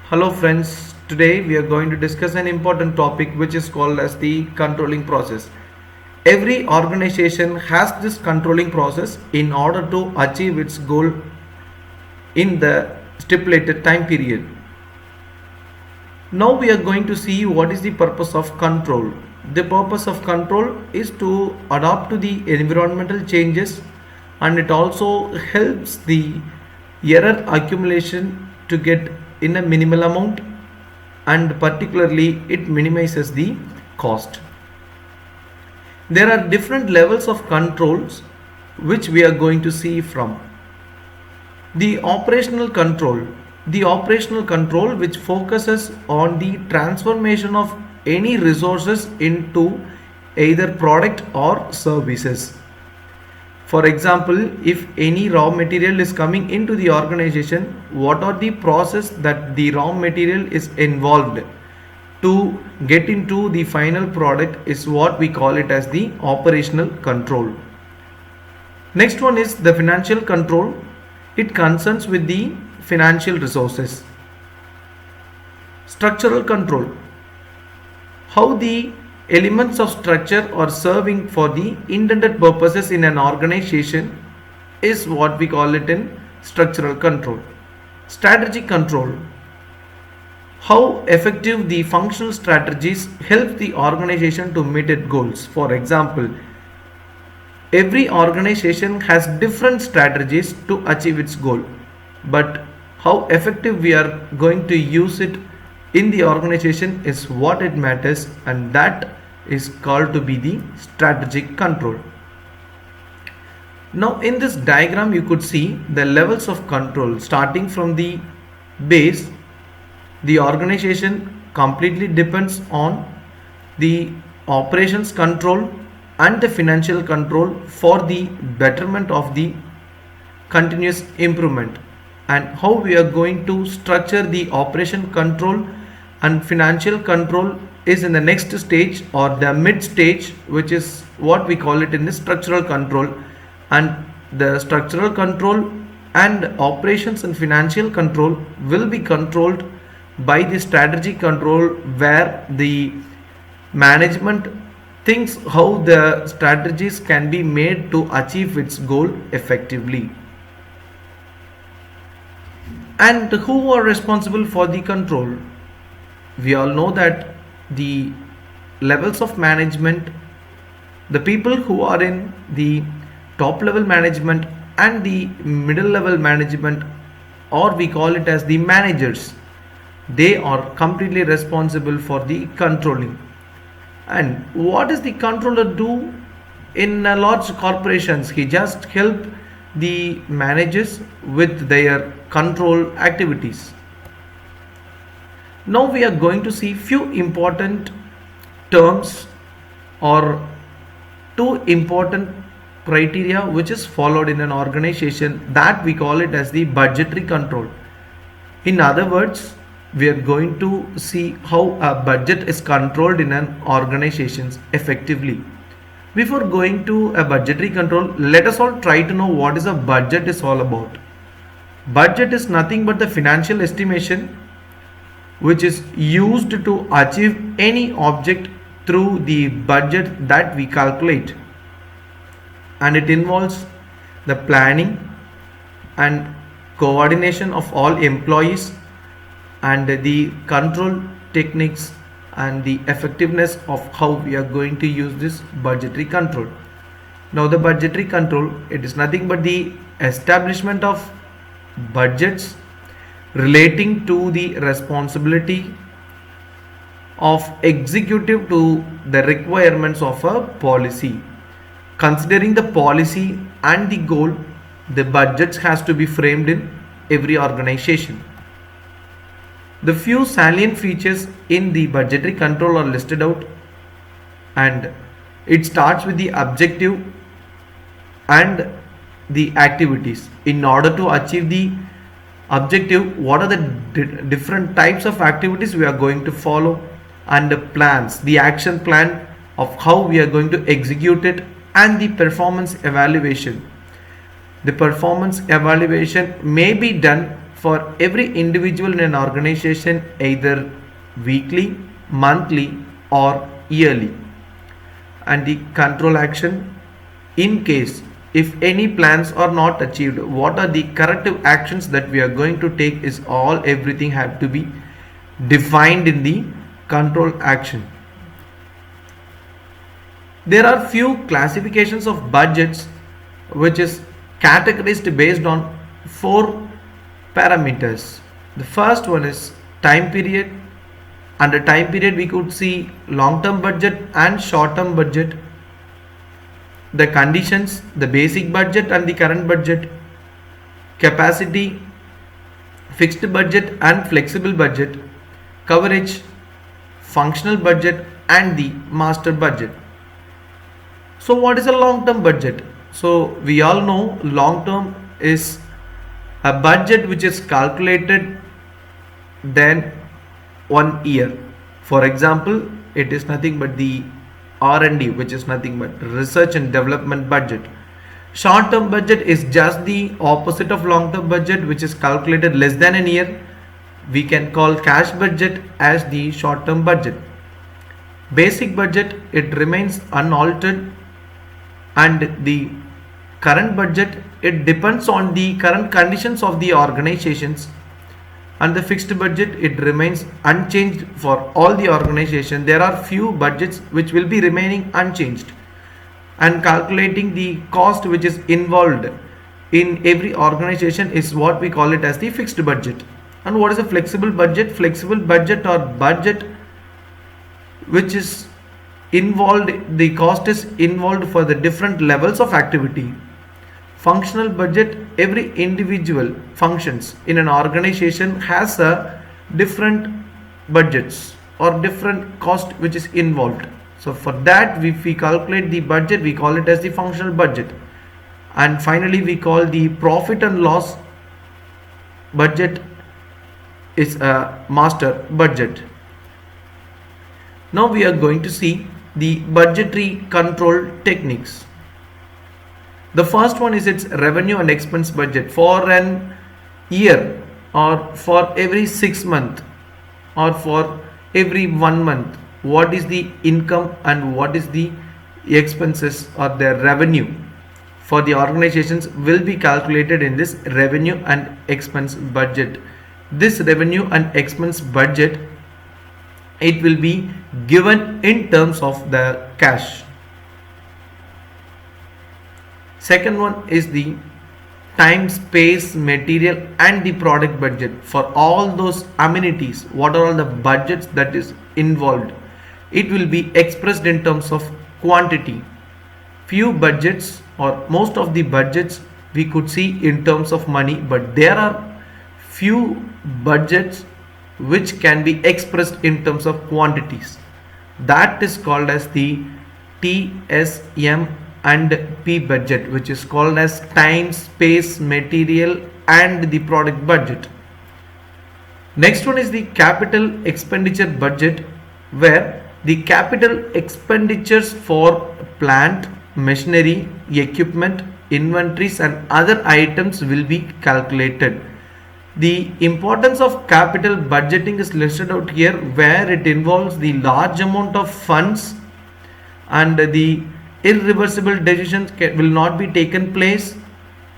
Hello friends, today we are going to discuss an important topic which is called as the controlling process. Every organization has this controlling process in order to achieve its goal in the stipulated time period. Now we are going to see what is the purpose of control. The purpose of control is to adapt to the environmental changes, and it also helps the error accumulation to get in a minimal amount, and particularly it minimizes the cost. There are different levels of controls which we are going to see from. The operational control. The operational control which focuses on the transformation of any resources into either product or services. For example, if any raw material is coming into the organization, what are the process that the raw material is involved to get into the final product is what we call it as the operational control. Next one is the financial control. It concerns with the financial resources. Structural control. How the elements of structure are serving for the intended purposes in an organization is what we call it in structural control. Strategic control. How effective the functional strategies help the organization to meet its goals. For example, every organization has different strategies to achieve its goal, but how effective we are going to use it in the organization is what it matters, and that is called to be the strategic control. Now in this diagram you could see the levels of control starting from the base. The organization completely depends on the operations control and the financial control for the betterment of the continuous improvement, and how we are going to structure the operation control and financial control is in the next stage or the mid stage, which is what we call it in the structural control. And the structural control and operations and financial control will be controlled by the strategy control, where the management thinks how the strategies can be made to achieve its goal effectively. And who are responsible for the control? We all know that the levels of management, the people who are in the top level management and the middle level management, or we call it as the managers, they are completely responsible for the controlling. And what does the controller do in large corporations? He just help the managers with their control activities. Now we are going to see few important terms or two important criteria which is followed in an organization, that we call it as the budgetary control. In other words, we are going to see how a budget is controlled in an organization effectively. Before going to a budgetary control, let us all try to know what is a budget is all about. Budget is nothing but the financial estimation which is used to achieve any object through the budget that we calculate, and it involves the planning and coordination of all employees and the control techniques and the effectiveness of how we are going to use this budgetary control. Now the budgetary control, it is nothing but the establishment of budgets relating to the responsibility of executive to the requirements of a policy. Considering the policy and the goal, the budgets has to be framed in every organization. The few salient features in the budgetary control are listed out, and it starts with the objective and the activities. In order to achieve the objective, what are the different types of activities we are going to follow, and the plans, the action plan of how we are going to execute it, and the performance evaluation. The performance evaluation may be done for every individual in an organization, either weekly, monthly or yearly. And the control action, in case if any plans are not achieved, what are the corrective actions that we are going to take, is all everything have to be defined in the control action. There are few classifications of budgets which is categorized based on four parameters. The first one is time period. Under time period we could see long term budget and short term budget. The conditions, the basic budget and the current budget. Capacity, fixed budget and flexible budget. Coverage, functional budget and the master budget. So what is a long term budget? So we all know long term is a budget which is calculated then 1 year. For example, it is nothing but the R&D, which is nothing but research and development budget. Short term budget is just the opposite of long term budget, which is calculated less than a year. We can call cash budget as the short term budget. Basic budget, it remains unaltered, and the current budget, it depends on the current conditions of the organizations. And the fixed budget, it remains unchanged for all the organization. There are few budgets which will be remaining unchanged, and calculating the cost which is involved in every organization is what we call it as the fixed budget. And what is a flexible budget? Flexible budget or budget which is involved, the cost is involved for the different levels of activity. Functional budget, every individual functions in an organization has a different budgets or different cost which is involved. So for that, if we calculate the budget, we call it as the functional budget. And finally we call the profit and loss budget is a master budget. Now we are going to see the budgetary control techniques. The first one is its revenue and expense budget for an year, or for every 6 months, or for every 1 month. What is the income and what is the expenses or their revenue for the organizations will be calculated in this revenue and expense budget. This revenue and expense budget, it will be given in terms of the cash. Second one is the time, space, material and the product budget. For all those amenities, what are all the budgets that is involved, it will be expressed in terms of quantity. Few budgets or most of the budgets we could see in terms of money, but there are few budgets which can be expressed in terms of quantities. That is called as the TSM and P budget, which is called as time, space, material and the product budget. Next one is the capital expenditure budget, where the capital expenditures for plant, machinery, equipment, inventories and other items will be calculated. The importance of capital budgeting is listed out here, where it involves the large amount of funds and the irreversible decisions will not be taken place,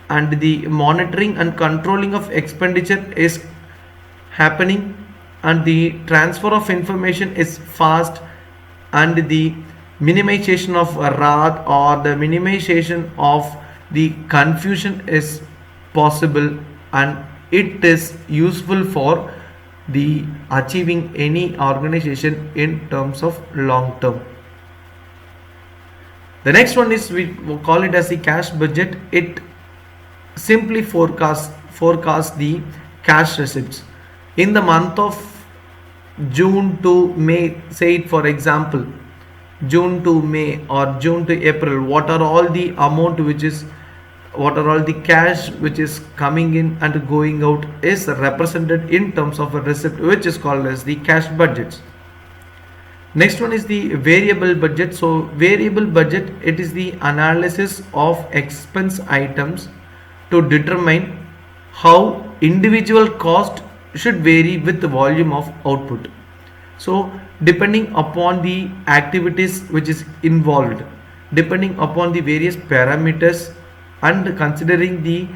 and the monitoring and controlling of expenditure is happening, and the transfer of information is fast, and the minimization of wrath or the minimization of the confusion is possible, and it is useful for the achieving any organization in terms of long term. The next one is, we call it as the cash budget. It simply forecast the cash receipts in the month of June to May. Say it for example, June to May or June to April, what are all the amount which is, what are all the cash which is coming in and going out is represented in terms of a receipt, which is called as the cash budgets. Next one is the variable budget. So variable budget, it is the analysis of expense items to determine how individual cost should vary with the volume of output. So depending upon the activities which is involved, depending upon the various parameters, and considering the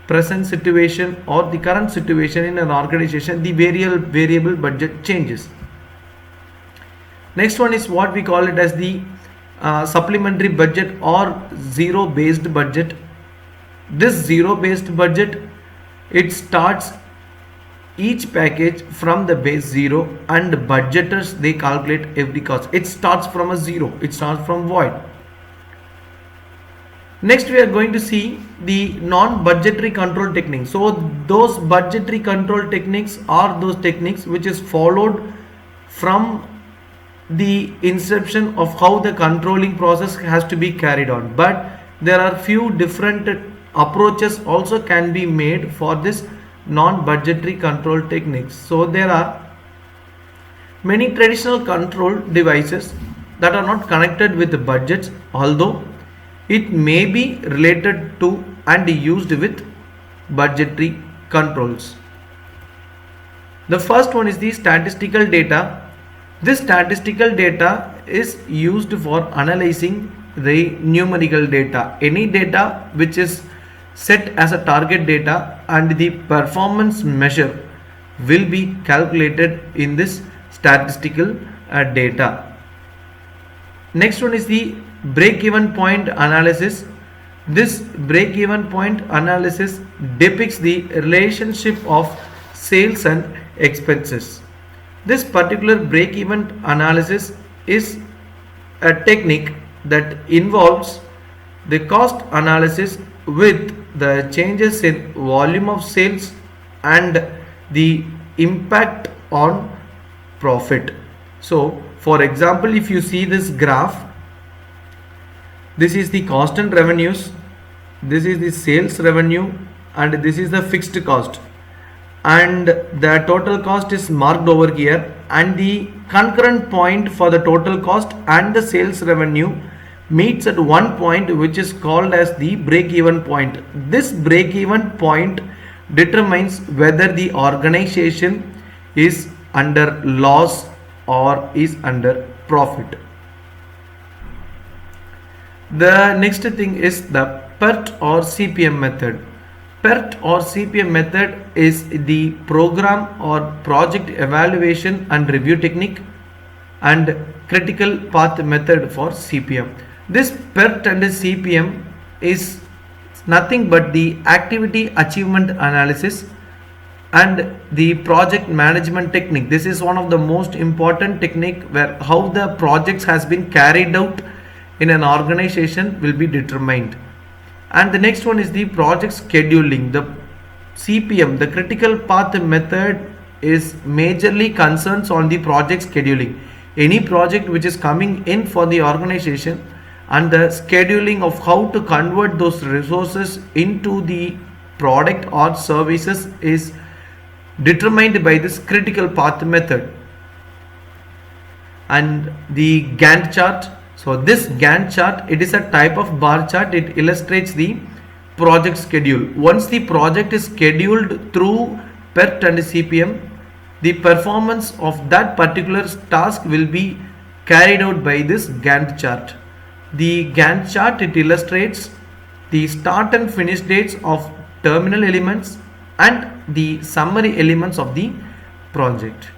present situation or the current situation in an organization, the variable budget changes. Next one is what we call it as the supplementary budget or zero based budget. This zero based budget, it starts each package from the base zero, and budgeters they calculate every cost. It starts from a zero, it starts from void. Next we are going to see the non-budgetary control techniques. So those budgetary control techniques are those techniques which is followed from the inception of how the controlling process has to be carried on, but there are few different approaches also can be made for this non-budgetary control techniques. So there are many traditional control devices that are not connected with the budgets, although it may be related to and used with budgetary controls. The first one is the statistical data. This statistical data is used for analyzing the numerical data. Any data which is set as a target data and the performance measure will be calculated in this statistical data. Next one is the break-even point analysis. This break-even point analysis depicts the relationship of sales and expenses. This particular break-even analysis is a technique that involves the cost analysis with the changes in volume of sales and the impact on profit. So for example, if you see this graph, this is the constant revenues, this is the sales revenue, and this is the fixed cost, and the total cost is marked over here, and the concurrent point for the total cost and the sales revenue meets at one point which is called as the break-even point. This break-even point determines whether the organization is under loss or is under profit. The next thing is the PERT or CPM method. PERT or CPM method is the program or project evaluation and review technique and critical path method for CPM. This PERT and CPM is nothing but the activity achievement analysis and the project management technique. This is one of the most important technique where how the projects has been carried out in an organization will be determined. And the next one is the project scheduling. The CPM, the critical path method, is majorly concerns on the project scheduling. Any project which is coming in for the organization and the scheduling of how to convert those resources into the product or services is determined by this critical path method. And the Gantt chart. So this Gantt chart, it is a type of bar chart. It illustrates the project schedule. Once the project is scheduled through PERT and CPM, the performance of that particular task will be carried out by this Gantt chart. The Gantt chart, it illustrates the start and finish dates of terminal elements and the summary elements of the project.